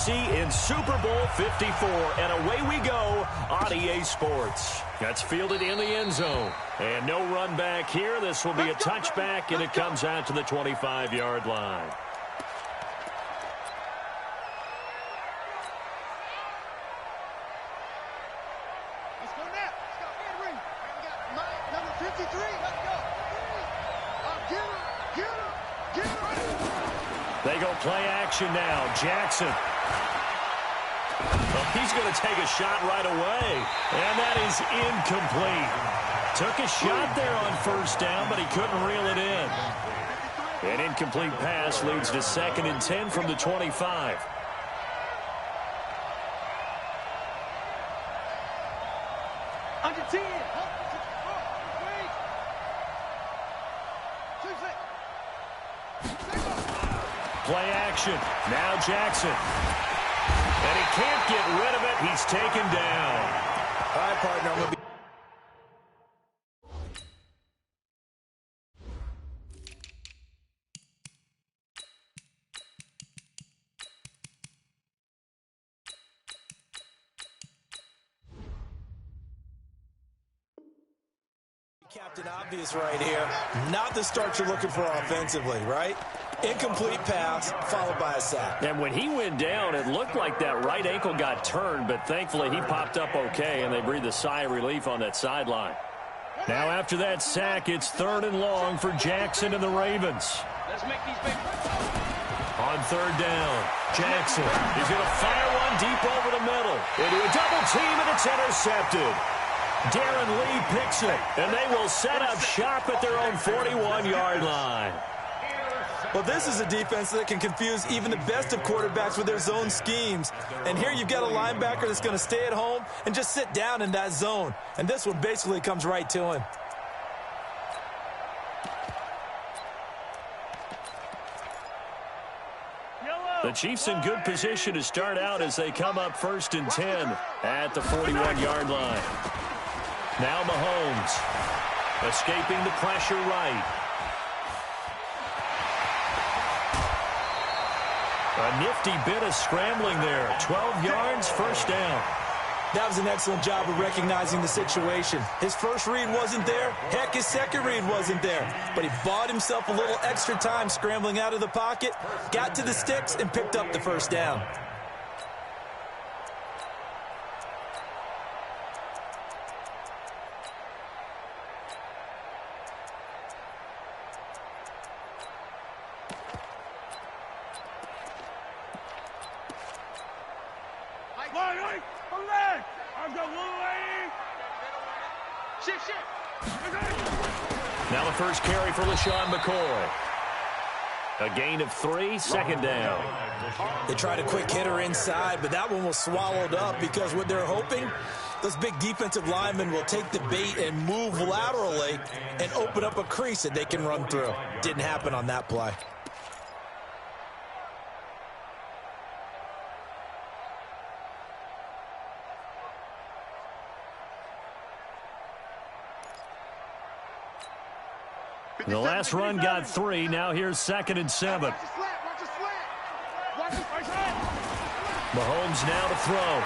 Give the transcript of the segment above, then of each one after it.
see in Super Bowl 54. And away we go on EA Sports. That's fielded in the end zone. And no run back here. This will be a touchback, and it comes out to the 25-yard line. Let's go now. Let's go. We got number 53. Let's go. Get him. They go play action now. Jackson. Well, he's going to take a shot right away. And that is incomplete. Took a shot there on first down, but he couldn't reel it in. An incomplete pass leads to 2nd and 10 from the 25. Under 10. Play action. Now Jackson. And he can't get rid of it. He's taken down. All right, partner. I'm going to be Captain Obvious right here. Not the start you're looking for offensively, right? Incomplete pass, followed by a sack. And when he went down, it looked like that right ankle got turned, but thankfully he popped up okay, and they breathed a sigh of relief on that sideline. Now after that sack, it's 3rd and long for Jackson and the Ravens. Let's make these big. On 3rd down, Jackson is going to fire one deep over the middle. Into a double team, and it's intercepted. Darren Lee picks it, and they will set up shop at their own 41-yard line. Well, this is a defense that can confuse even the best of quarterbacks with their zone schemes. And here you've got a linebacker that's going to stay at home and just sit down in that zone. And this one basically comes right to him. The Chiefs in good position to start out as they come up 1st and 10 at the 41-yard line. Now Mahomes escaping the pressure right. A nifty bit of scrambling there. 12 yards, 1st down. That was an excellent job of recognizing the situation. His first read wasn't there. Heck, his second read wasn't there. But he bought himself a little extra time scrambling out of the pocket, got to the sticks, and picked up the 1st down. Now the first carry for LaShawn McCoy. A gain of 3, 2nd down. They tried a quick hitter inside, but that one was swallowed up because what they're hoping, those big defensive linemen will take the bait and move laterally and open up a crease that they can run through. Didn't happen on that play. The last run got 3. Now here's 2nd and 7. Mahomes now to throw.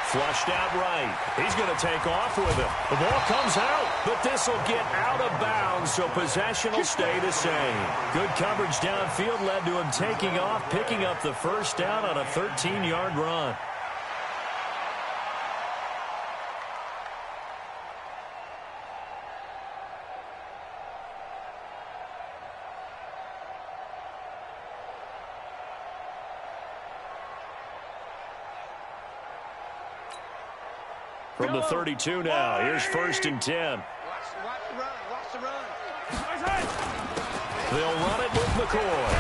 Flushed out right. He's going to take off with it. The ball comes out, but this will get out of bounds, so possession will stay the same. Good coverage downfield led to him taking off, picking up the 1st down on a 13-yard run. From the 32 now, here's 1st and 10. Watch the run. They'll run it with McCoy.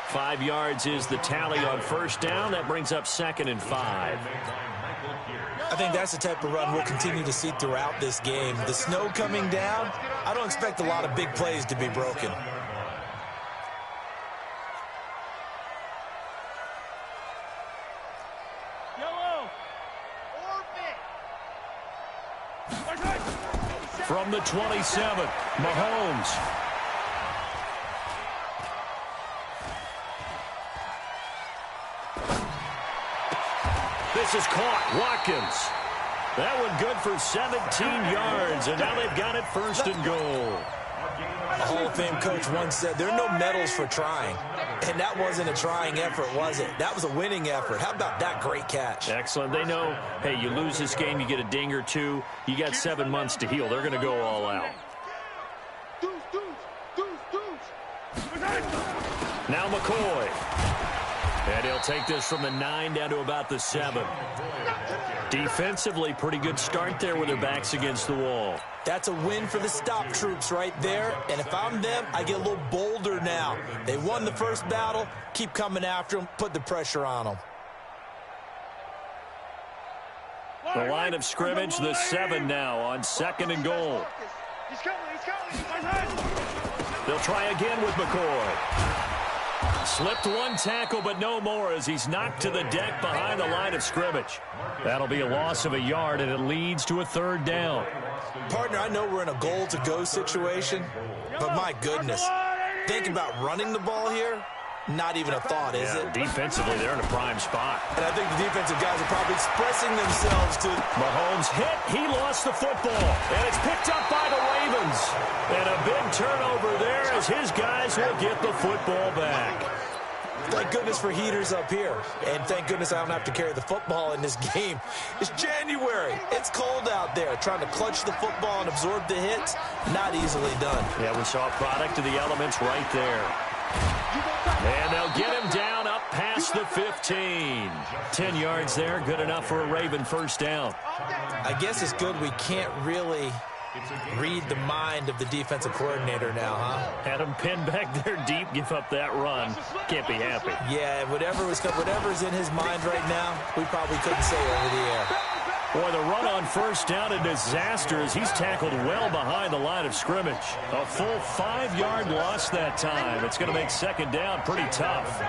5 yards is the tally on 1st down. That brings up 2nd and 5. I think that's the type of run we'll continue to see throughout this game. The snow coming down, I don't expect a lot of big plays to be broken. From the 27, Mahomes. This is caught. Watkins. That one good for 17 yards, and now they've got it 1st and goal. A Hall of Fame coach once said, there are no medals for trying. And that wasn't a trying effort, was it? That was a winning effort. How about that great catch? Excellent. They know, hey, you lose this game, you get a ding or two. You got 7 months to heal. They're going to go all out. Now McCoy. And he'll take this from the 9 down to about the 7. Defensively, pretty good start there with their backs against the wall. That's a win for the stop troops right there. And if I'm them, I get a little bolder now. They won the first battle. Keep coming after them. Put the pressure on them. The line of scrimmage, the 7 now on 2nd and goal. He's coming. They'll try again with McCoy. Slipped one tackle, but no more as he's knocked to the deck behind the line of scrimmage. That'll be a loss of a yard, and it leads to a 3rd down. Partner, I know we're in a goal-to-go situation, but my goodness, think about running the ball here. Not even a thought, is it? Defensively, they're in a prime spot. And I think the defensive guys are probably expressing themselves to... Mahomes hit. He lost the football. And it's picked up by the Ravens. And a big turnover there as his guys will get the football back. Thank goodness for heaters up here. And thank goodness I don't have to carry the football in this game. It's January. It's cold out there. Trying to clutch the football and absorb the hits, not easily done. Yeah, we saw a product of the elements right there. And they'll get him down up past the 15. 10 yards there, good enough for a Raven 1st down. I guess it's good we can't really read the mind of the defensive coordinator now, huh? Had him pinned back there deep, give up that run. Can't be happy. Yeah, whatever's in his mind right now, we probably couldn't say over the air. Boy, the run on 1st down, a disaster as he's tackled well behind the line of scrimmage. A full 5-yard loss that time. It's going to make 2nd down pretty tough.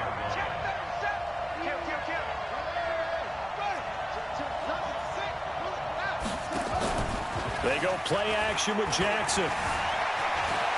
They go play action with Jackson.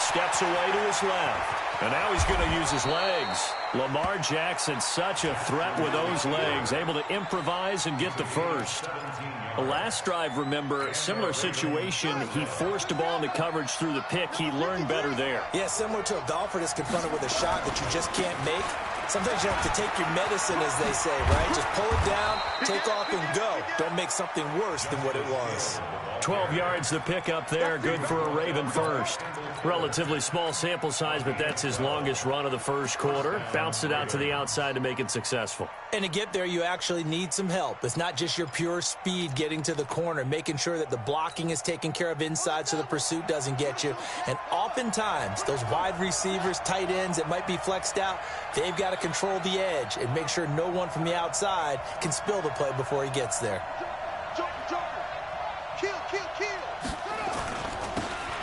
Steps away to his left. And now he's going to use his legs. Lamar Jackson, such a threat with those legs, able to improvise and get the 1st. The last drive, remember, similar situation. He forced a ball into coverage through the pick. He learned better there. Yeah, similar to a golfer that's confronted with a shot that you just can't make. Sometimes you have to take your medicine, as they say, right? Just pull it down, take off, and go. Don't make something worse than what it was. 12 yards the pick up there, good for a Raven 1st. Relatively small sample size, but that's his longest run of the 1st quarter. Bounced it out to the outside to make it successful. And to get there, you actually need some help. It's not just your pure speed getting to the corner, making sure that the blocking is taken care of inside so the pursuit doesn't get you. And oftentimes, those wide receivers, tight ends that might be flexed out, they've got to control the edge and make sure no one from the outside can spill the play before he gets there.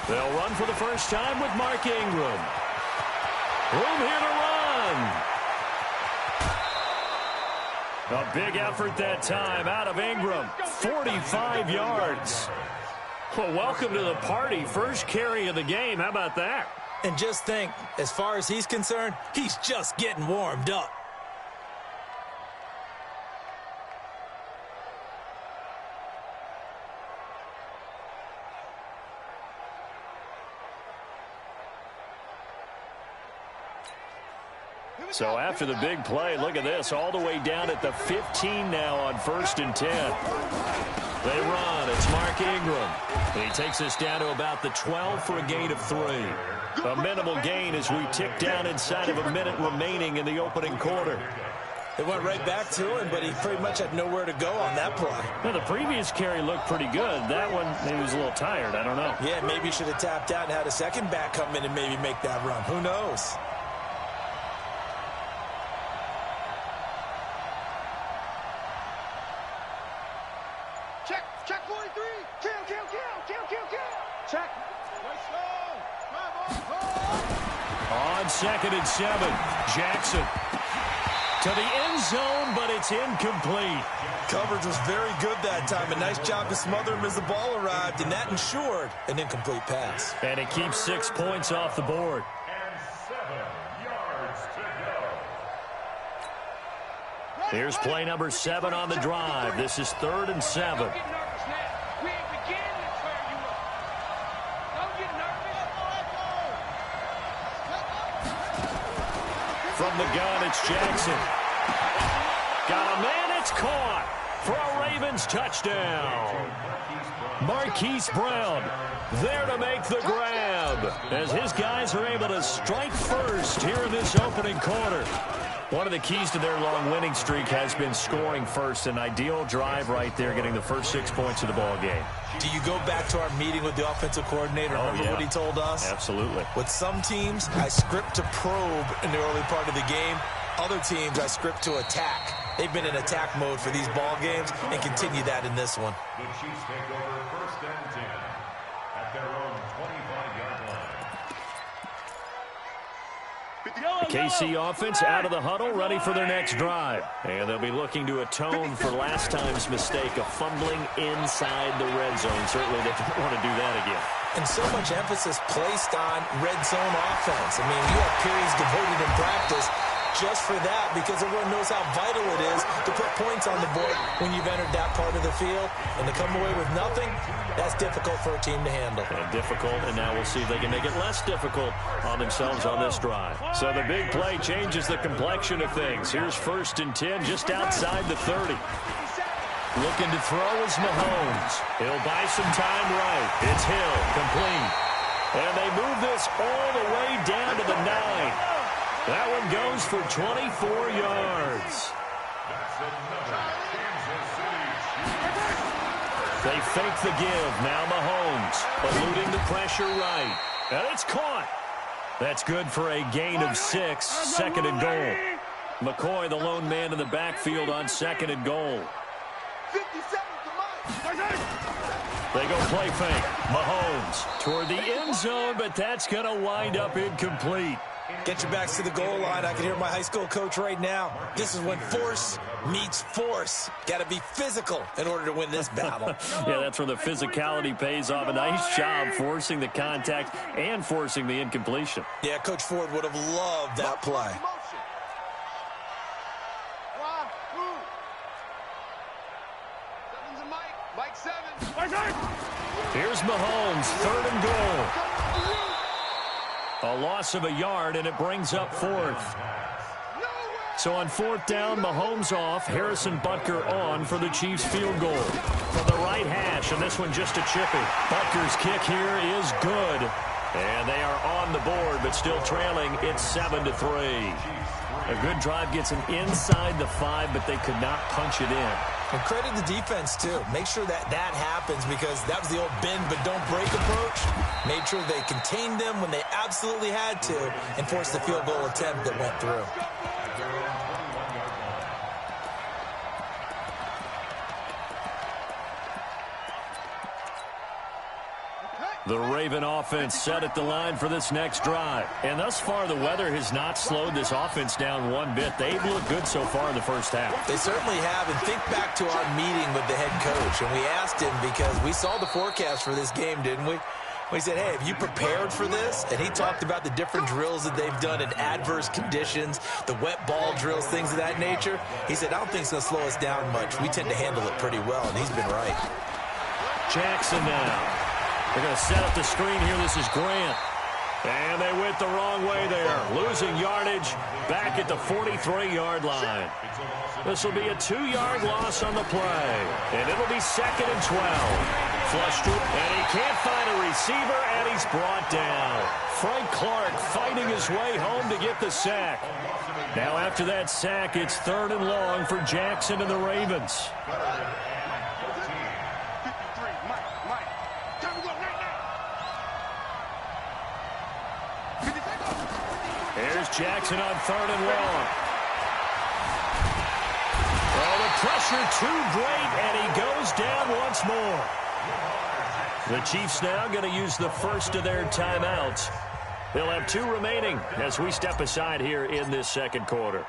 They'll run for the 1st time with Mark Ingram. Room here to run. A big effort that time out of Ingram. 45 yards. Well, welcome to the party. 1st carry of the game. How about that? And just think, as far as he's concerned, he's just getting warmed up. So after the big play, look at this, all the way down at the 15 now on 1st and 10. They run. It's Mark Ingram. And he takes us down to about the 12 for a gain of 3. A minimal gain as we tick down inside of a minute remaining in the opening quarter. They went right back to him, but he pretty much had nowhere to go on that play. Now, the previous carry looked pretty good. That one, maybe he was a little tired. I don't know. Yeah, maybe he should have tapped out and had a second back come in and maybe make that run. Who knows? Check 43. Kill. Check. On 2nd and 7, Jackson to the end zone, but it's incomplete. Coverage was very good that time. A nice job to smother him as the ball arrived, and that ensured an incomplete pass. And it keeps 6 points off the board. And 7 yards to go. Here's play number 7 on the drive. This is 3rd and 7. From the gun, it's Jackson. Got a man, it's caught for a Ravens touchdown. Marquise Brown there to make the grab as his guys are able to strike first here in this opening quarter. One of the keys to their long winning streak has been scoring first. An ideal drive right there, getting the first 6 points of the ball game. Do you go back to our meeting with the offensive coordinator? Remember what he told us? Absolutely. With some teams, I script to probe in the early part of the game. Other teams, I script to attack. They've been in attack mode for these ball games and continue that in this one. The Chiefs take over 1st and 10 at their own 25-yard line. The KC offense out of the huddle, ready for their next drive. And they'll be looking to atone for last time's mistake of fumbling inside the red zone. Certainly they don't want to do that again. And so much emphasis placed on red zone offense. I mean, you have periods devoted in practice just for that, because everyone knows how vital it is to put points on the board when you've entered that part of the field. And to come away with nothing, that's difficult for a team to handle. And difficult, and now we'll see if they can make it less difficult on themselves on this drive. So the big play changes the complexion of things. Here's 1st and 10 just outside the 30. Looking to throw is Mahomes. He'll buy some time right. It's Hill, complete. And they move this all the way down to the 9. That one goes for 24 yards. They fake the give. Now Mahomes eluding the pressure right. And it's caught. That's good for a gain of 6. 2nd and goal. McCoy, the lone man in the backfield on 2nd and goal. They go play fake. Mahomes toward the end zone, but that's going to wind up incomplete. Get your backs to the goal line. I can hear my high school coach right now. This is when force meets force. Got to be physical in order to win this battle. Yeah, that's where the physicality pays off. A nice job forcing the contact and forcing the incompletion. Yeah, Coach Ford would have loved that play. Here's Mahomes, 3rd and goal. A loss of a yard, and it brings up 4th. So on 4th down, Mahomes off, Harrison Butker on for the Chiefs field goal. From the right hash, and this one just a chippy. Butker's kick here is good. And they are on the board, but still trailing. It's 7-3. A good drive gets them inside the 5, but they could not punch it in. And credit the defense, too. Make sure that happens, because that was the old bend but don't break approach. Made sure they contained them when they absolutely had to and forced the field goal attempt that went through. The Raven offense set at the line for this next drive. And thus far, the weather has not slowed this offense down one bit. They've looked good so far in the first half. They certainly have. And think back to our meeting with the head coach. And we asked him, because we saw the forecast for this game, didn't we? We said, hey, have you prepared for this? And he talked about the different drills that they've done in adverse conditions, the wet ball drills, things of that nature. He said, I don't think it's going to slow us down much. We tend to handle it pretty well, and he's been right. Jackson now. They're going to set up the screen here. This is Grant. And they went the wrong way there. Losing yardage back at the 43-yard line. This will be a 2-yard loss on the play. And it'll be 2nd and 12. Flushed to, and he can't find a receiver, and he's brought down. Frank Clark fighting his way home to get the sack. Now after that sack, it's 3rd and long for Jackson and the Ravens. Here's Jackson on 3rd and long. Oh, the pressure too great, and he goes down once more. The Chiefs now going to use the first of their timeouts. They'll have 2 remaining as we step aside here in this second quarter.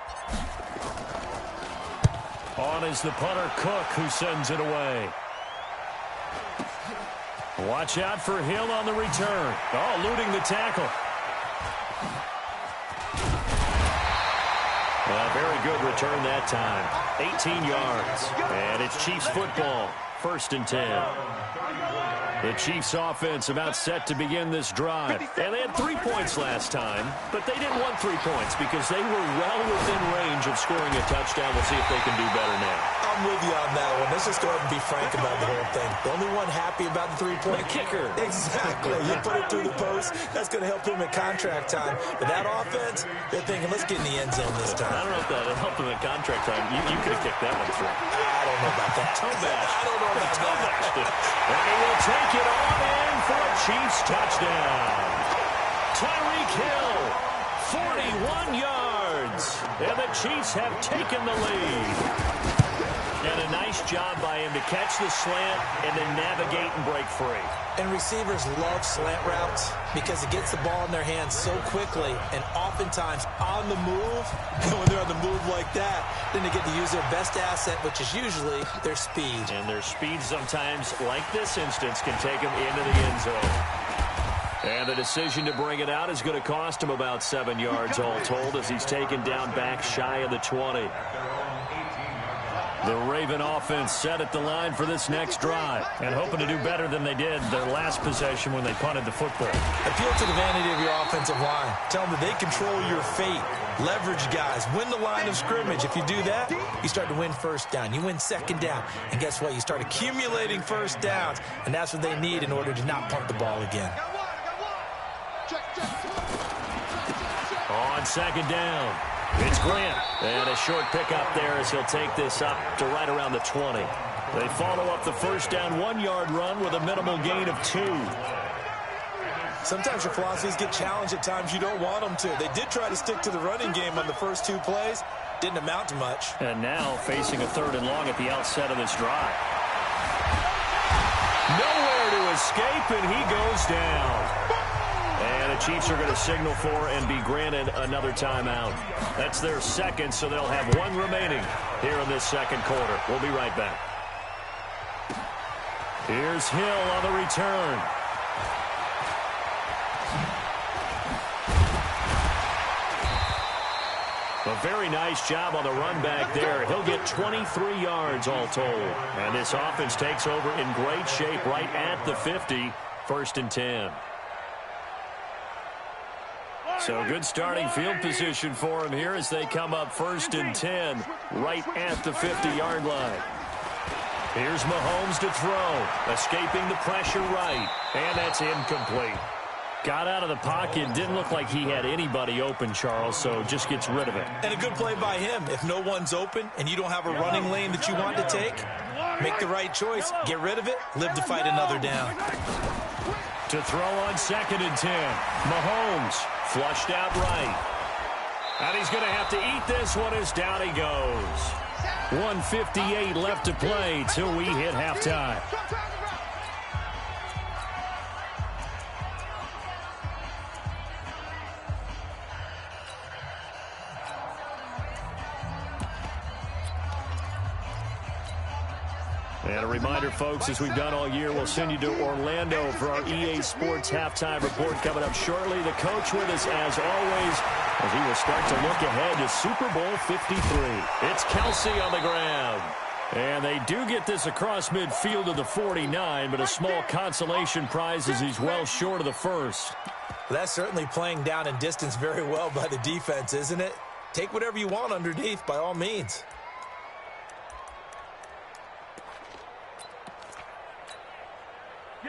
On is the punter, Cook, who sends it away. Watch out for Hill on the return. Oh, eluding the tackle. A very good return that time. 18 yards. And it's Chiefs football. 1st and 10. The Chiefs offense about set to begin this drive. And they had 3 points last time, but they didn't want 3 points because they were well within range of scoring a touchdown. We'll see if they can do better now. I'm with you on that one. Let's just go ahead and be frank about the whole thing. The only one happy about the 3-point kicker. Exactly. You put it through the post. That's going to help him at contract time. But that offense, they're thinking, let's get in the end zone this time. I don't know if that'll help him at contract time. You could have kicked that one through. I don't know about that. I don't know about that. And he will take it on in for a Chiefs touchdown. Tyreek Hill, 41 yards. And the Chiefs have taken the lead. And a nice job by him to catch the slant and then navigate and break free. And receivers love slant routes because it gets the ball in their hands so quickly and oftentimes on the move. And when they're on the move like that, then they get to use their best asset, which is usually their speed. And their speed sometimes, like this instance, can take them into the end zone. And the decision to bring it out is going to cost him about 7 yards all told as he's taken down back shy of the 20. The Raven offense set at the line for this next drive and hoping to do better than they did their last possession when they punted the football. Appeal to the vanity of your offensive line. Tell them that they control your fate. Leverage guys. Win the line of scrimmage. If you do that, you start to win first down. You win second down. And guess what? You start accumulating first downs. And that's what they need in order to not punt the ball again. On second down, it's Grant. And a short pickup there as he'll take this up to right around the 20. They follow up the first down 1-yard run with a minimal gain of 2. Sometimes your philosophies get challenged at times you don't want them to. They did try to stick to the running game on the first 2 plays. Didn't amount to much. And now facing a 3rd and long at the outset of this drive. Nowhere to escape, and he goes down. And the Chiefs are going to signal for and be granted another timeout. That's their second, so they'll have 1 remaining here in this second quarter. We'll be right back. Here's Hill on the return. A very nice job on the run back there. He'll get 23 yards all told. And this offense takes over in great shape right at the 50. 1st and 10. So good starting field position for him here as they come up 1st and 10 right at the 50-yard line. Here's Mahomes to throw, escaping the pressure right, and that's incomplete. Got out of the pocket, didn't look like he had anybody open, Charles, so just gets rid of it. And a good play by him. If no one's open and you don't have a running lane that you want to take, make the right choice, get rid of it, live to fight another down. To throw on 2nd and 10, Mahomes flushed out right. And he's going to have to eat this one as down he goes. 1:58 left to play till we hit halftime. And a reminder, folks, as we've done all year, we'll send you to Orlando for our EA Sports halftime report coming up shortly. The coach with us, as always, as he will start to look ahead to Super Bowl 53. It's Kelsey on the ground. And they do get this across midfield to the 49, but a small consolation prize as he's well short of the first. Well, that's certainly playing down in distance very well by the defense, isn't it? Take whatever you want underneath, by all means.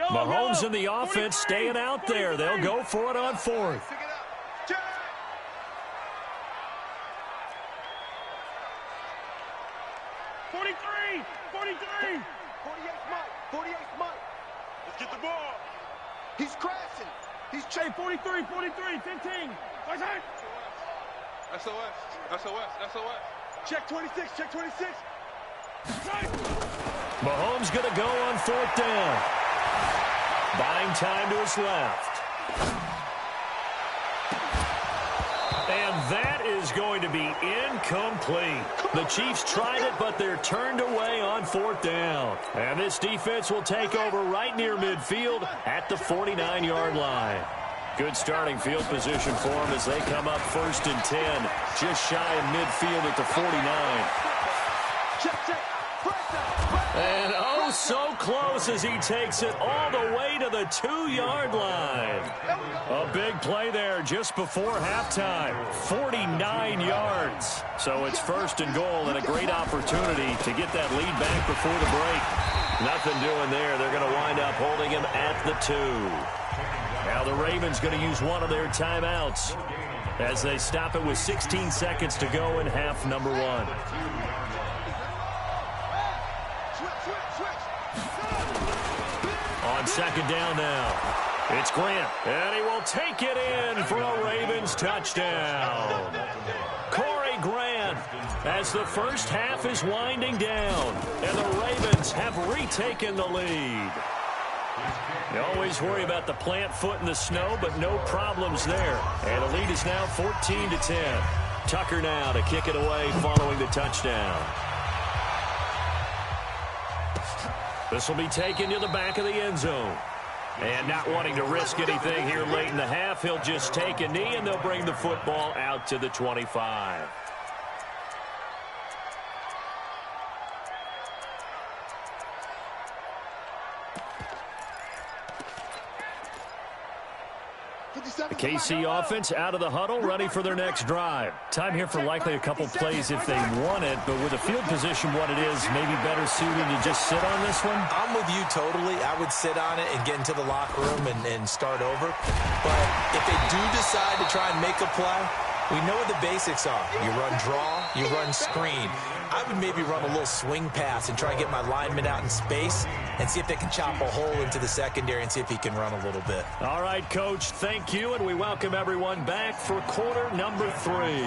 Mahomes and the offense staying out there. They'll go for it on 4th. Let's get the ball. He's crashing. He's chasing. 43, 15. SOS. Check 26. Mahomes going to go on 4th down. Buying time to his left. And that is going to be incomplete. The Chiefs tried it, but they're turned away on 4th down. And this defense will take over right near midfield at the 49-yard line. Good starting field position for them as they come up 1st and 10. Just shy of midfield at the 49. And oh, so close as he takes it all the way to the 2-yard line. A big play there just before halftime. 49 yards. So it's 1st and goal and a great opportunity to get that lead back before the break. Nothing doing there. They're going to wind up holding him at the 2. Now the Ravens going to use one of their timeouts as they stop it with 16 seconds to go in half number 1. On 2nd down now. It's Grant, and he will take it in for a Ravens touchdown. Corey Grant, as the first half is winding down, and the Ravens have retaken the lead. You always worry about the plant foot in the snow, but no problems there. And the lead is now 14-10. Tucker now to kick it away following the touchdown. This will be taken to the back of the end zone. And not wanting to risk anything here late in the half, he'll just take a knee, and they'll bring the football out to the 25. The KC offense out of the huddle, ready for their next drive. Time here for likely a couple plays if they want it, but with the field position what it is, maybe better suited to just sit on this one? I'm with you totally. I would sit on it and get into the locker room and start over. But if they do decide to try and make a play, we know what the basics are. You run draw, you run screen. I would maybe run a little swing pass and try and get my lineman out in space and see if they can chop a hole into the secondary and see if he can run a little bit. All right, Coach, thank you, and we welcome everyone back for quarter number 3.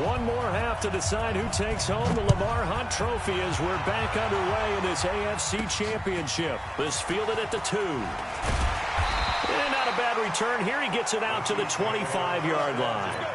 One more half to decide who takes home the Lamar Hunt Trophy as we're back underway in this AFC Championship. This fielded at the 2. And not a bad return here. He gets it out to the 25-yard line.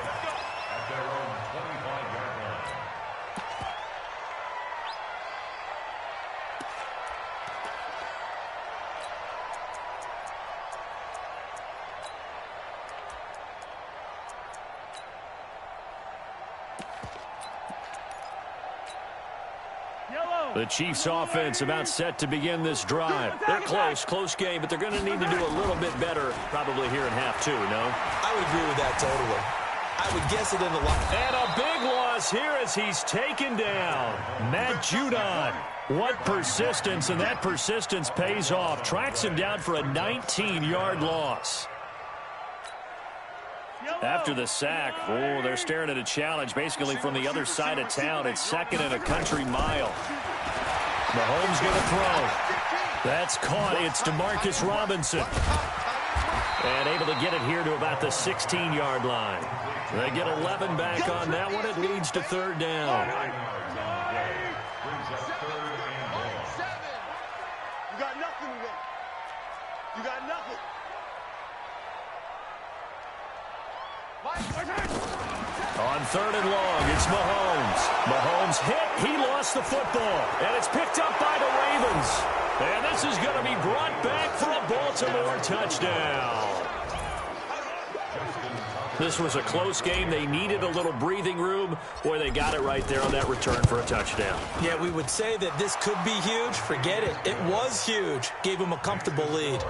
The Chiefs offense about set to begin this drive. They're close game, but they're going to need to do a little bit better probably here in half 2, no? I would agree with that totally. I would guess it in the line. And a big loss here as he's taken down. Matt Judon. What persistence, and that persistence pays off. Tracks him down for a 19-yard loss. After the sack, they're staring at a challenge basically from the other side of town. It's 2nd and a country mile. Mahomes going to throw. That's caught. It's DeMarcus Robinson. And able to get it here to about the 16-yard line. They get 11 back on that one. It leads to 3rd down. You got nothing today. You got nothing. On 3rd and long, it's Mahomes. Mahomes hit. He lost the football. And it's picked up by the Ravens. And this is going to be brought back for a Baltimore touchdown. This was a close game. They needed a little breathing room. Boy, they got it right there on that return for a touchdown. Yeah, we would say that this could be huge. Forget it. It was huge. Gave him a comfortable lead.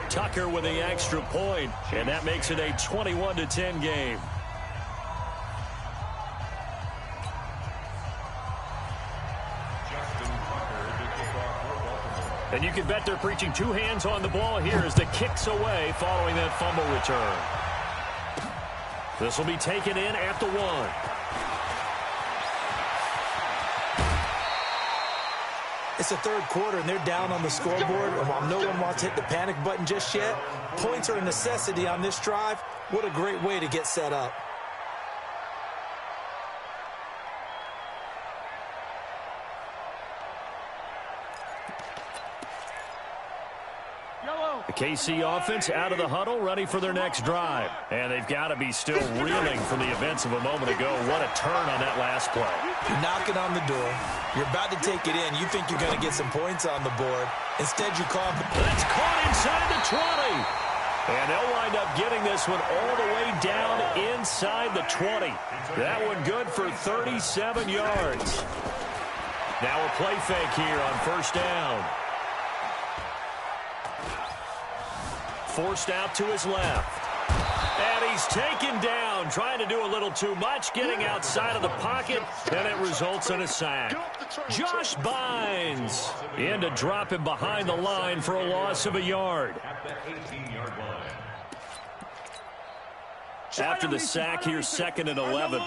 Tucker with the extra point, and that makes it a 21-10 game. And you can bet they're preaching 2 hands on the ball here as the kick's away following that fumble return. This will be taken in at the 1. It's the 3rd quarter, and they're down on the scoreboard. And while no one wants to hit the panic button just yet, points are a necessity on this drive. What a great way to get set up. Yellow. The KC offense out of the huddle, ready for their next drive. And they've got to be still reeling from the events of a moment ago. What a turn on that last play. You're knocking on the door. You're about to take it in. You think you're going to get some points on the board. Instead, you call. That's caught inside the 20. And they'll wind up getting this one all the way down inside the 20. That one good for 37 yards. Now a play fake here on first down. Forced out to his left. And he's taken down, trying to do a little too much, getting outside of the pocket, and it results in a sack. Josh Bynes in to drop him behind the line for a loss of a yard. After the sack, here's 2nd and 11.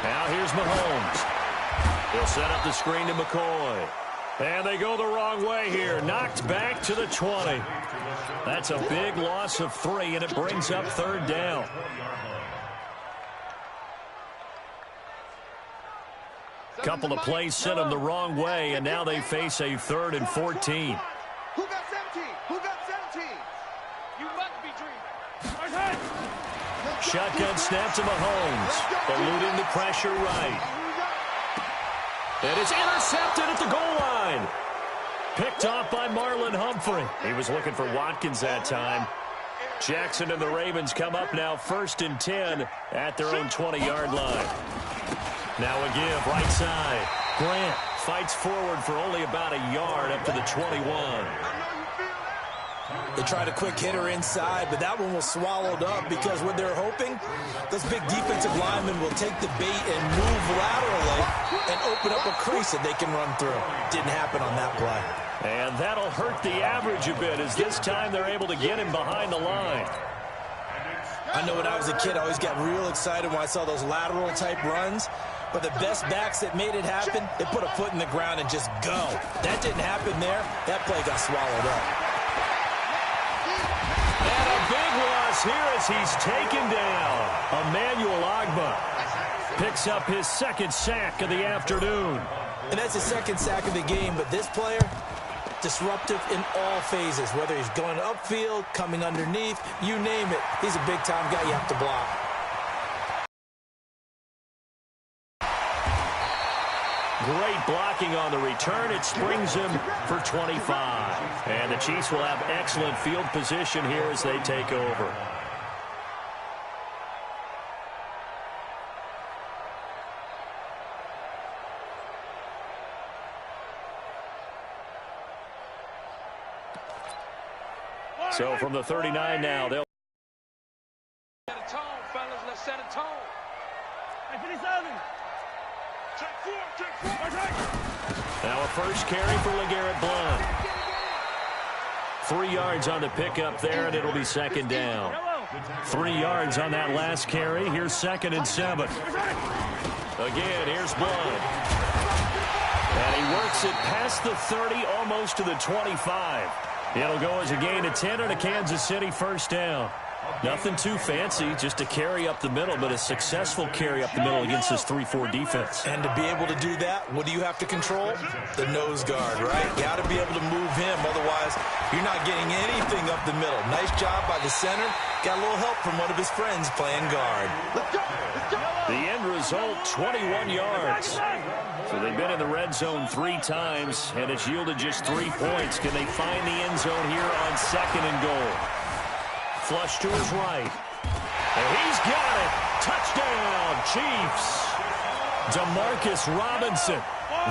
Now here's Mahomes. He'll set up the screen to McCoy. And they go the wrong way here. Knocked back to the 20. That's a big loss of 3, and it brings up 3rd down. Couple of plays sent them the wrong way, and now they face a 3rd and 14. Who got 17? Who got 17? You must be dreaming. Shotgun snap to Mahomes. Eluding the pressure right. It is intercepted at the goal line. Picked off by Marlon Humphrey. He was looking for Watkins that time. Jackson and the Ravens come up now 1st and 10 at their own 20-yard line. Now a give right side. Grant fights forward for only about a yard up to the 21. They tried a quick hitter inside, but that one was swallowed up because what they're hoping, those big defensive linemen will take the bait and move laterally and open up a crease that they can run through. Didn't happen on that play. And that'll hurt the average a bit as this time they're able to get him behind the line. I know when I was a kid, I always got real excited when I saw those lateral type runs. But the best backs that made it happen, they put a foot in the ground and just go. That didn't happen there. That play got swallowed up. And a big loss here as he's taken down. Emmanuel Ogbah picks up his 2nd sack of the afternoon. And that's his 2nd sack of the game, but this player, disruptive in all phases, whether he's going upfield, coming underneath, you name it. He's a big-time guy you have to block. Great blocking on the return. It springs him for 25. And the Chiefs will have excellent field position here as they take over. So from the 39 now, they'll Set a tone, fellas. Let's set a tone. Hey, 57. now a first carry for LeGarrette Blount. 3 yards on the pickup there, and it'll be 2nd down. 3 yards on that last carry. Here's 2nd and 7. Again, here's Blount. And he works it past the 30, almost to the 25. It'll go as a gain of 10 and a Kansas City 1st down. Nothing too fancy, just a carry up the middle, but a successful carry up the middle against this 3-4 defense. And to be able to do that, what do you have to control? The nose guard, right? You got to be able to move him, otherwise you're not getting anything up the middle. Nice job by the center. Got a little help from one of his friends playing guard. The end result, 21 yards. So they've been in the red zone 3 times, and it's yielded just 3 points. Can they find the end zone here on 2nd and goal? Flush to his right. And he's got it. Touchdown, Chiefs. Demarcus Robinson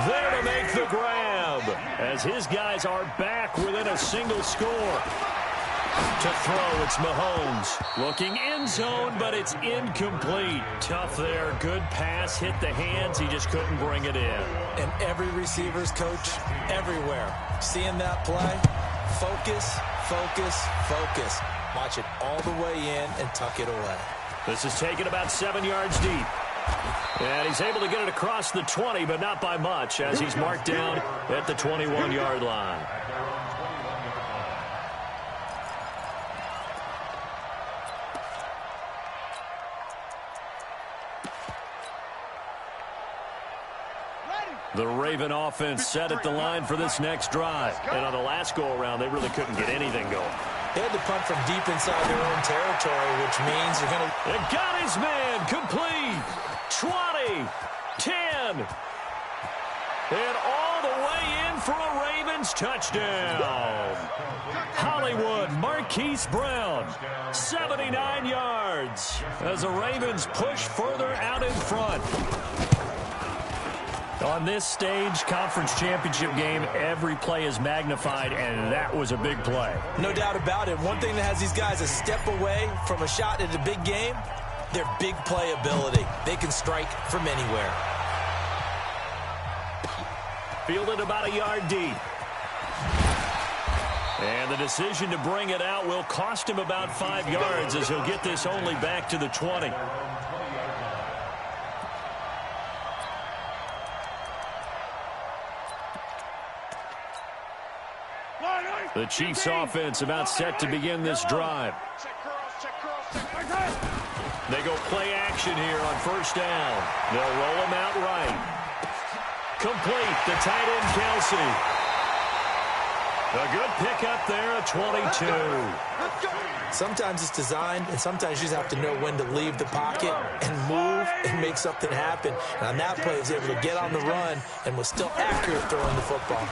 there to make the grab as his guys are back within a single score. To throw, it's Mahomes. Looking end zone, but it's incomplete. Tough there. Good pass. Hit the hands. He just couldn't bring it in. And every receiver's coach everywhere. Seeing that play, focus, focus, focus. Watch it all the way in and tuck it away. This is taken about 7 yards deep. And he's able to get it across the 20, but not by much, as he's marked down at the 21-yard line. The Raven offense set at the line for this next drive. And on the last go-around, they really couldn't get anything going. They had to punt from deep inside their own territory, which means you're going to... It got his man complete. 20, 10, and all the way in for a Ravens touchdown. Hollywood Marquise Brown, 79 yards, as the Ravens push further out in front. On this stage, conference championship game, every play is magnified, and that was a big play. No doubt about it. One thing that has these guys a step away from a shot at a big game, their big play ability. They can strike from anywhere. Fielded about a yard deep. And the decision to bring it out will cost him about 5 yards as he'll get this only back to the 20. The Chiefs offense about set to begin this drive. They go play action here on first down. They'll roll him out right. Complete, the tight end Kelsey. A good pickup there at 22. Sometimes it's designed, and sometimes you just have to know when to leave the pocket and move and make something happen. And on that play, he was able to get on the run and was still accurate throwing the football.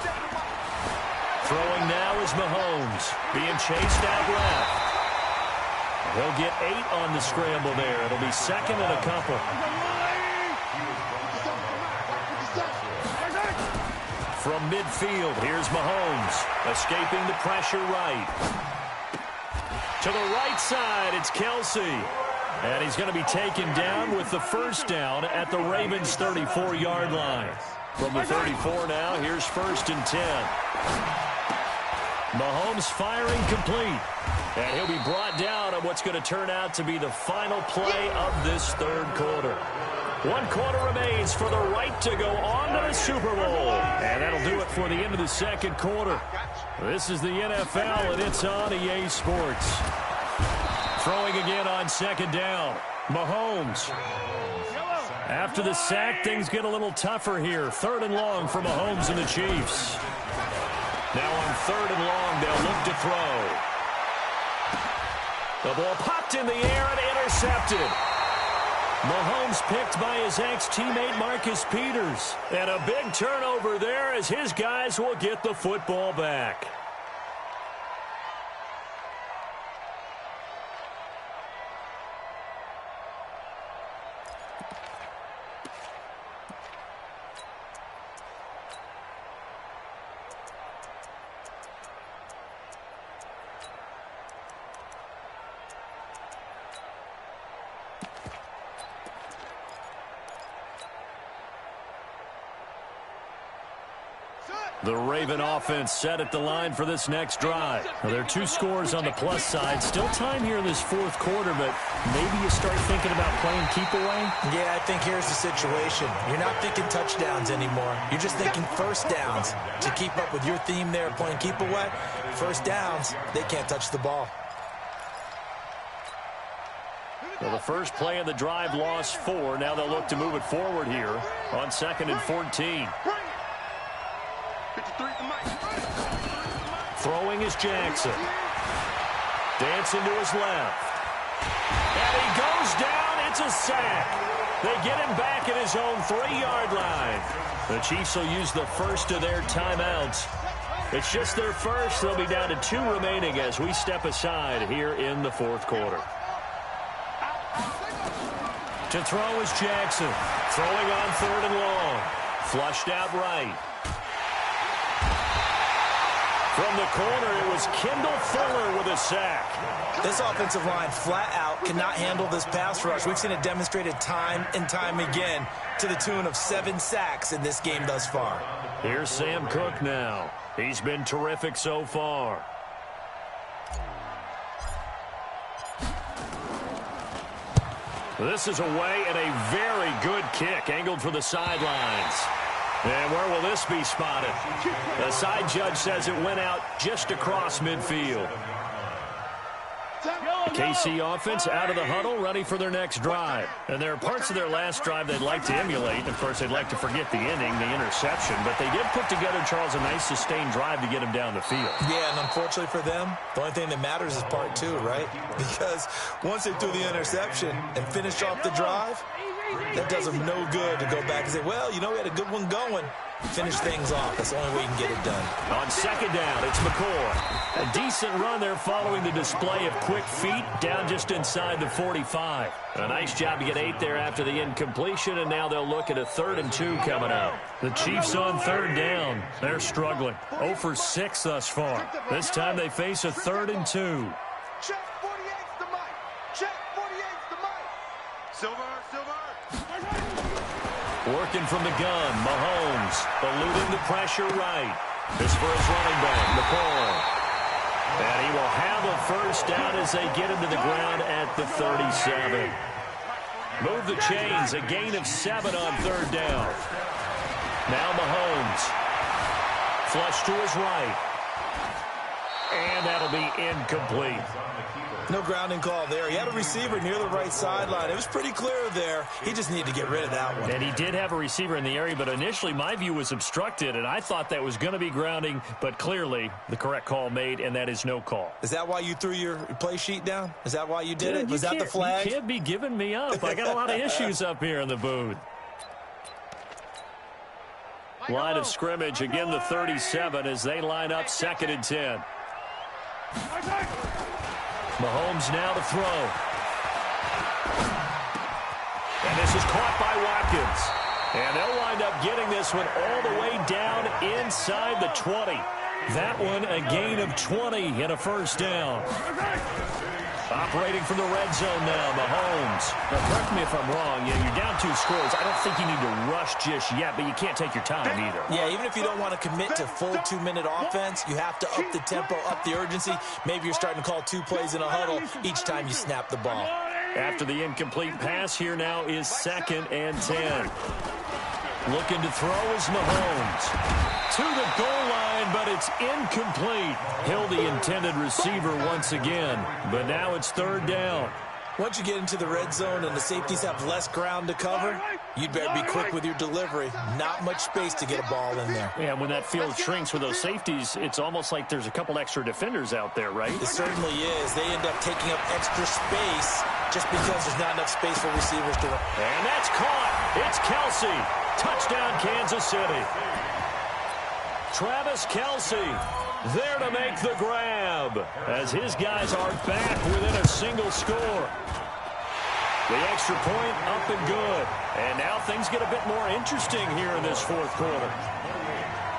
Throwing now is Mahomes, being chased out left. He'll get 8 on the scramble there. It'll be second and a couple. From midfield, here's Mahomes, escaping the pressure right. To the right side, it's Kelsey. And he's going to be taken down with the first down at the Ravens' 34-yard line. From the 34 now, here's first and 10. Mahomes firing complete. And he'll be brought down on what's going to turn out to be the final play of this third quarter. 1 quarter remains for the right to go on to the Super Bowl. And that'll do it for the end of the second quarter. This is the NFL, and it's on EA Sports. Throwing again on second down. Mahomes. After the sack, things get a little tougher here. 3rd and long for Mahomes and the Chiefs. Now on 3rd and long, they'll look to throw. The ball popped in the air and intercepted. Mahomes picked by his ex-teammate Marcus Peters. And a big turnover there as his guys will get the football back. The Raven offense set at the line for this next drive. Now, there are 2 scores on the plus side. Still time here in this 4th quarter, but maybe you start thinking about playing keep away? Yeah, I think here's the situation. You're not thinking touchdowns anymore. You're just thinking first downs. To keep up with your theme there, playing keep away, first downs, they can't touch the ball. Well, the first play of the drive lost 4. Now they'll look to move it forward here on 2nd and 14. Throwing is Jackson. Dancing to his left. And he goes down. It's a sack. They get him back at his own 3-yard line. The Chiefs will use the first of their timeouts. It's just their first. They'll be down to 2 remaining as we step aside here in the 4th quarter. To throw is Jackson. Throwing on 3rd and long. Flushed out right. From the corner, it was Kendall Fuller with a sack. This offensive line flat out cannot handle this pass rush. We've seen it demonstrated time and time again to the tune of 7 sacks in this game thus far. Here's Sam Cook now. He's been terrific so far. This is away and a very good kick angled for the sidelines. And where will this be spotted? The side judge says it went out just across midfield. KC offense out of the huddle, ready for their next drive. And there are parts of their last drive they'd like to emulate. Of course, they'd like to forget the ending, the interception. But they did put together, Charles, a nice sustained drive to get him down the field. Yeah, and unfortunately for them, the only thing that matters is part two, right? Because once they threw the interception and finished off the drive, that does them no good to go back and say, well, you know, we had a good one going. Finish things off. That's the only way you can get it done. On second down, it's McCoy. A decent run there following the display of quick feet down just inside the 45. A nice job to get 8 there after the incompletion, and now they'll look at a 3rd and 2 coming up. The Chiefs on 3rd down. They're struggling. 0 for 6 thus far. This time they face a 3rd and 2. Check 48's the mic. Check 48's the mic. Silver. Working from the gun, Mahomes eluding the pressure right. This for his running back, McCoy. And he will have a first down as they get him to the ground at the 37. Move the chains, a gain of 7 on 3rd down. Now Mahomes. Flush to his right. And that'll be incomplete. No grounding call there. He had a receiver near the right sideline. It was pretty clear there. He just needed to get rid of that one. And he did have a receiver in the area, but initially my view was obstructed, and I thought that was going to be grounding, but clearly the correct call made, and that is no call. Is that why you threw your play sheet down? Is that why you did it? Was that the flag? You can't be giving me up. I got a lot of issues up here in the booth. Line of scrimmage, again the 37 as they line up 2nd and 10. Mahomes now to throw. And this is caught by Watkins. And they'll wind up getting this one all the way down inside the 20. That one a gain of 20 and a first down. Operating from the red zone now, Mahomes. Now, correct me if I'm wrong. You're down 2 scores. I don't think you need to rush just yet, but you can't take your time either. Yeah, even if you don't want to commit to full 2-minute offense, you have to up the tempo, up the urgency. Maybe you're starting to call 2 plays in a huddle each time you snap the ball. After the incomplete pass, here now is 2nd and 10. Looking to throw is Mahomes. To the goal line, but it's incomplete. Hill, the intended receiver once again. But now it's 3rd down. Once you get into the red zone and the safeties have less ground to cover, you'd better be quick with your delivery. Not much space to get a ball in there. Yeah, when that field shrinks with those safeties, it's almost like there's a couple extra defenders out there, right? It certainly is. They end up taking up extra space just because there's not enough space for receivers to run. And that's caught. It's Kelsey. Touchdown, Kansas City. Travis Kelsey there to make the grab as his guys are back within a single score. The extra point up and good. And now things get a bit more interesting here in this 4th quarter.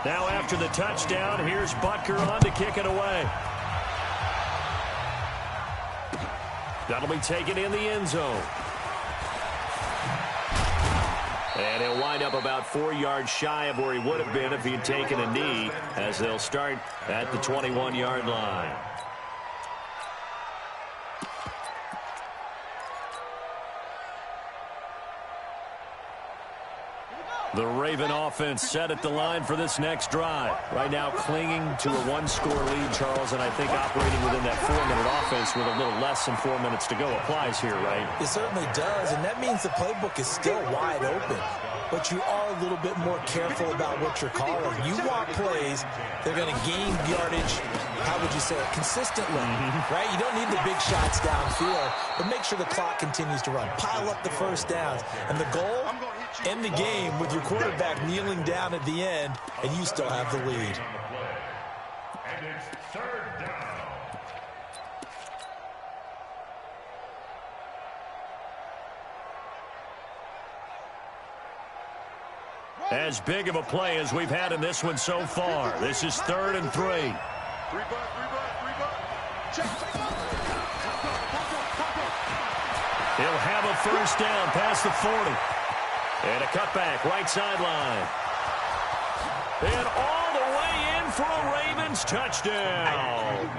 Now after the touchdown, here's Butker on to kick it away. That'll be taken in the end zone. And he'll wind up about 4 yards shy of where he would have been if he had taken a knee, as they'll start at the 21-yard line. The Raven offense set at the line for this next drive. Right now clinging to a 1-score lead, Charles, and I think operating within that 4-minute offense with a little less than 4 minutes to go applies here, right? It certainly does, and that means the playbook is still wide open. But you are a little bit more careful about what you're calling. You want plays, they're going to gain yardage, how would you say it, consistently, right? You don't need the big shots downfield, but make sure the clock continues to run. Pile up the first downs. And the goal, end the game with your quarterback kneeling down at the end, and you still have the lead. And it's 3rd down. As big of a play as we've had in this one so far. This is 3rd and 3. He'll have a first down past the 40. And a cutback, right sideline. And all the way in for a Ravens touchdown.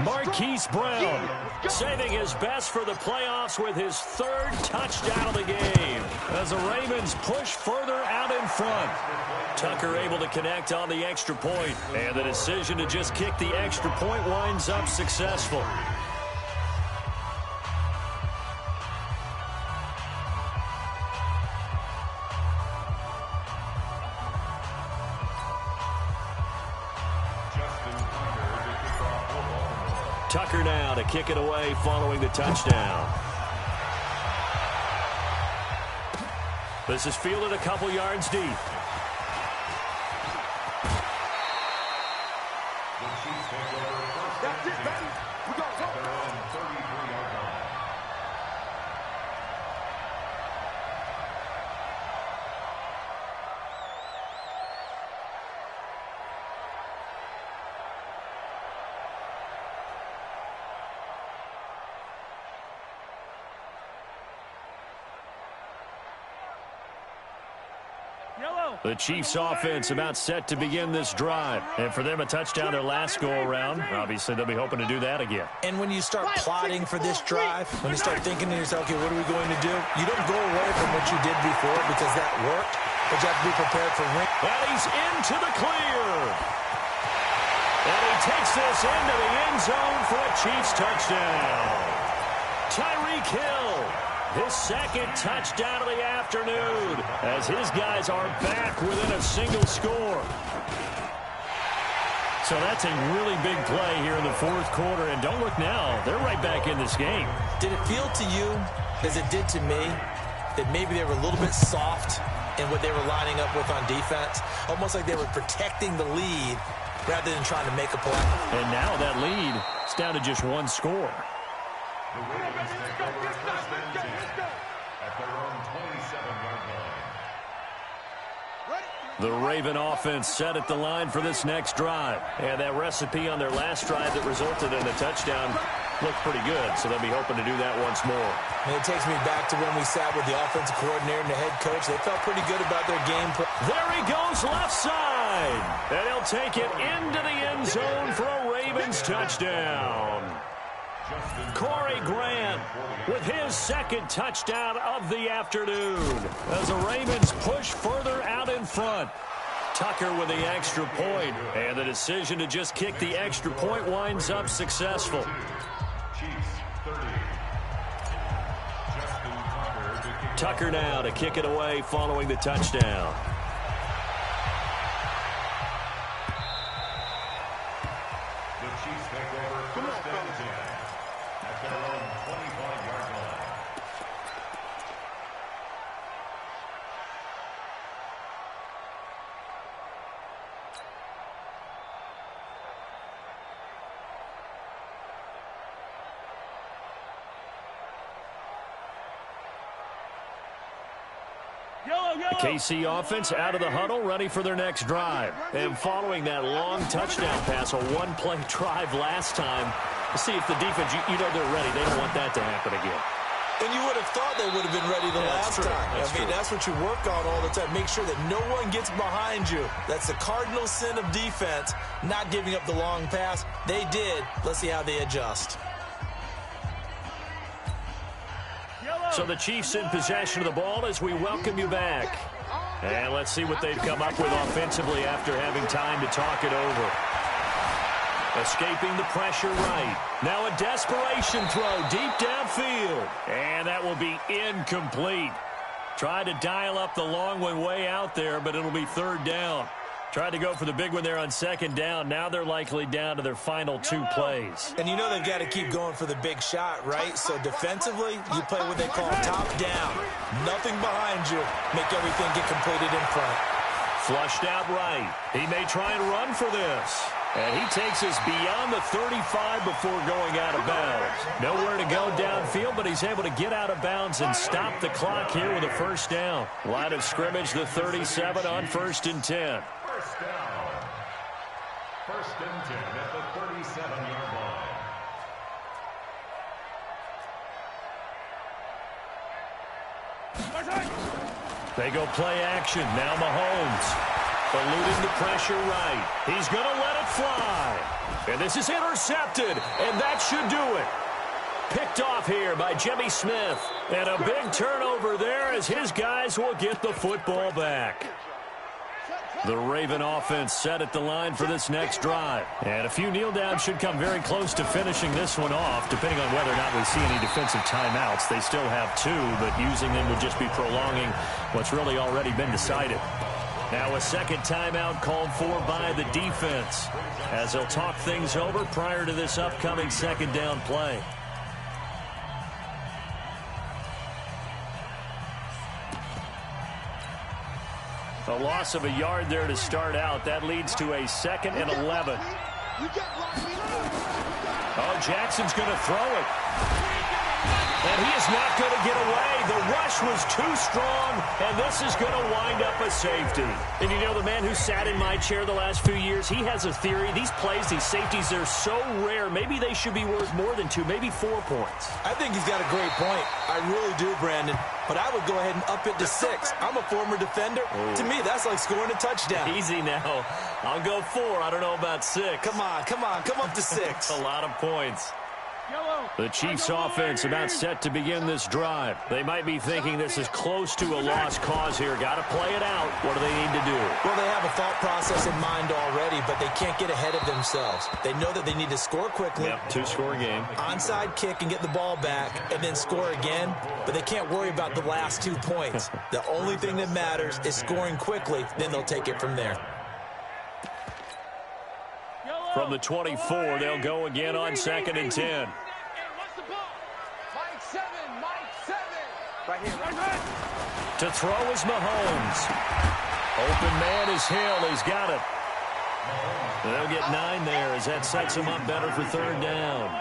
Marquise Brown saving his best for the playoffs with his 3rd touchdown of the game as the Ravens push further out in front. Tucker able to connect on the extra point, and the decision to just kick the extra point winds up successful. Tucker now to kick it away following the touchdown. This is fielded a couple yards deep. That's it, baby. We go. The Chiefs offense about set to begin this drive. And for them, a touchdown their last go-around. Obviously, they'll be hoping to do that again. And when you start plotting for this drive, when you start thinking to yourself, okay, what are we going to do? You don't go away from what you did before because that worked, but you have to be prepared for ring. And he's into the clear. And he takes this into the end zone for a Chiefs touchdown. Tyreek Hill, his second touchdown of the afternoon, as his guys are back within a single score. So that's a really big play here in the fourth quarter. And don't look now, they're right back in this game. Did it feel to you, as it did to me, that maybe they were a little bit soft in what they were lining up with on defense? Almost like they were protecting the lead rather than trying to make a play. And now that lead is down to just one score. The Ravens take over first and 10 at their own 27-yard line. The Raven offense set at the line for this next drive. And that recipe on their last drive that resulted in a touchdown looked pretty good, so they'll be hoping to do that once more. And it takes me back to when we sat with the offensive coordinator and the head coach. They felt pretty good about their game. There he goes left side. And he'll take it into the end zone for a Ravens touchdown. Corey Grant with his second touchdown of the afternoon as the Ravens push further out in front. Tucker with the extra point, and the decision to just kick the extra point winds up successful. Tucker now to kick it away following the touchdown. The Chiefs take over first and 10 at their own 25-yard line. The KC offense out of the huddle, ready for their next drive. And following that long touchdown pass, a one-play drive last time, to see if the defense, you know they're ready. They don't want that to happen again. And you would have thought they would have been ready the last time. That's what you work on all the time. Make sure that no one gets behind you. That's the cardinal sin of defense, not giving up the long pass. They did. Let's see how they adjust. So the Chiefs in possession of the ball as we welcome you back. And let's see what they've come up with offensively after having time to talk it over. Escaping the pressure right. Now a desperation throw deep downfield. And that will be incomplete. Tried to dial up the long one way out there, but it'll be third down. Tried to go for the big one there on second down. Now they're likely down to their final two plays. And you know they've got to keep going for the big shot, right? So defensively, you play what they call top down. Nothing behind you. Make everything get completed in front. Flushed out right. He may try and run for this. And he takes us beyond the 35 before going out of bounds. Nowhere to go downfield, but he's able to get out of bounds and stop the clock here with a first down. Line of scrimmage, the 37 on 1st and 10. First down. 1st and 10 at the 37-yard line. They go play action. Now Mahomes. Eluding the pressure right. He's going to let it fly. And this is intercepted. And that should do it. Picked off here by Jimmy Smith. And a big turnover there as his guys will get the football back. The Raven offense set at the line for this next drive. And a few kneel downs should come very close to finishing this one off, depending on whether or not we see any defensive timeouts. They still have two, but using them would just be prolonging what's really already been decided. Now a second timeout called for by the defense as they'll talk things over prior to this upcoming second down play. A loss of a yard there to start out. That leads to a 2nd and 11. Oh, Jackson's going to throw it. And he is not going to get away. The rush was too strong, and this is going to wind up a safety. And you know, the man who sat in my chair the last few years, he has a theory. These plays, these safeties, they're so rare. Maybe they should be worth more than 2, maybe 4 points. I think he's got a great point. I really do, Brandon. But I would go ahead and up it to 6. I'm a former defender. Ooh. To me, that's like scoring a touchdown. Easy now. I'll go 4. I don't know about 6. Come on. Come up to 6. A lot of points. The Chiefs offense about set to begin this drive. They might be thinking this is close to a lost cause here. Got to play it out. What do they need to do? Well, they have a thought process in mind already, but they can't get ahead of themselves. They know that they need to score quickly. Yep, 2-score game. Onside kick and get the ball back and then score again, but they can't worry about the last 2 points. The only thing that matters is scoring quickly, then they'll take it from there. From the 24, they'll go again on 2nd and 10. Right here. To throw is Mahomes. Open man is Hill. He's got it. They'll get 9 there as that sets him up better for 3rd down.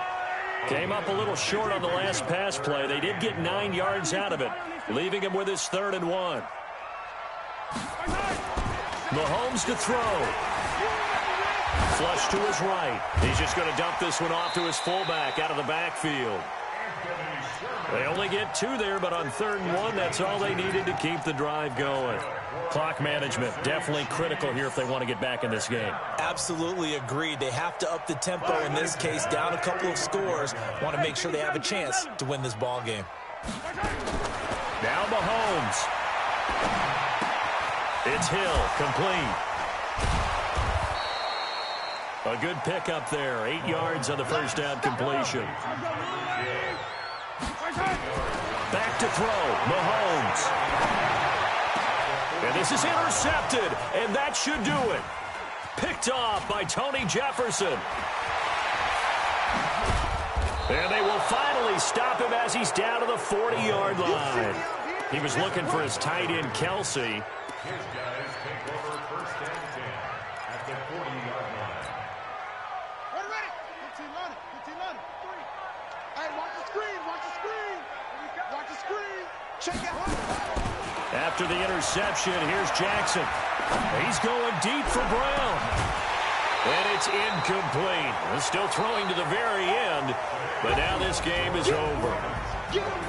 Came up a little short on the last pass play. They did get 9 yards out of it, leaving him with his 3rd and 1. Mahomes to throw. Flush to his right. He's just going to dump this one off to his fullback out of the backfield. They only get 2 there, but on 3rd and 1, that's all they needed to keep the drive going. Clock management, definitely critical here if they want to get back in this game. Absolutely agreed. They have to up the tempo in this case, down a couple of scores. Want to make sure they have a chance to win this ball game. Now Mahomes. It's Hill, complete. A good pickup there, 8 yards on the first down completion. Back to throw, Mahomes. And this is intercepted, and that should do it. Picked off by Tony Jefferson. And they will finally stop him as he's down to the 40-yard line. He was looking for his tight end, Kelsey. His guys take over 1st and 10 at the 40-yard line. Ready. 15 running. 15 running. 3. Hey, watch the screen. Watch the screen. Watch the screen. Check it out. After the interception, here's Jackson. He's going deep for Brown. And it's incomplete. Still throwing to the very end, but now this game is over.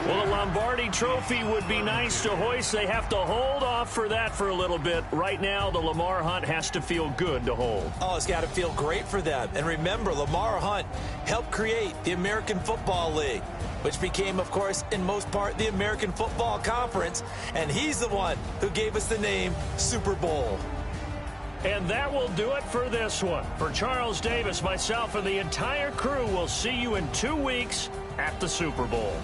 Well, the Lombardi Trophy would be nice to hoist. They have to hold off for that for a little bit. Right now, the Lamar Hunt has to feel good to hold. Oh, it's got to feel great for them. And remember, Lamar Hunt helped create the American Football League, which became, of course, in most part, the American Football Conference. And he's the one who gave us the name Super Bowl. And that will do it for this one. For Charles Davis, myself, and the entire crew, we'll see you in 2 weeks at the Super Bowl.